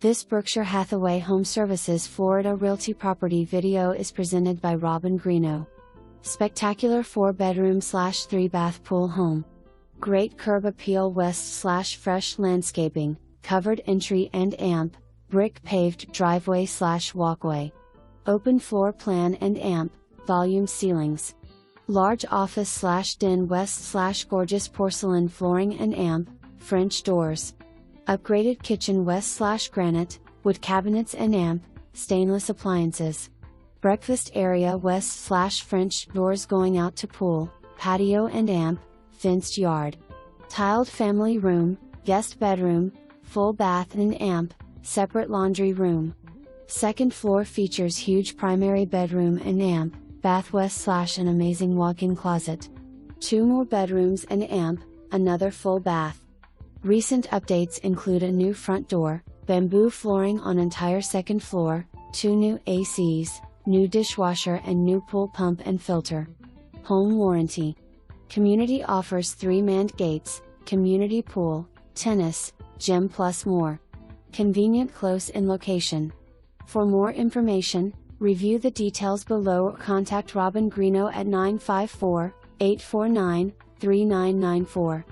This Berkshire Hathaway HomeServices Florida Realty property video is presented by Robin Greeno. Spectacular 4-bedroom/3-bath pool home. Great curb appeal west/fresh landscaping, covered entry and amp, brick paved driveway/walkway. Open floor plan and amp, volume ceilings. Large office/den west/gorgeous porcelain flooring and amp, French doors. Upgraded kitchen west/granite, wood cabinets and amp, stainless appliances. Breakfast area west/French doors going out to pool, patio and amp, fenced yard. Tiled family room, guest bedroom, full bath and amp, separate laundry room. Second floor features huge primary bedroom and amp, bath west/an amazing walk-in closet. 2 more bedrooms and amp, another full bath. Recent updates include a new front door, bamboo flooring on entire second floor, 2 new ACs, new dishwasher and new pool pump and filter. Home warranty. Community offers 3 manned gates, community pool, tennis, gym plus more. Convenient close in location. For more information, review the details below or contact Robin Greeno at 954-849-3994.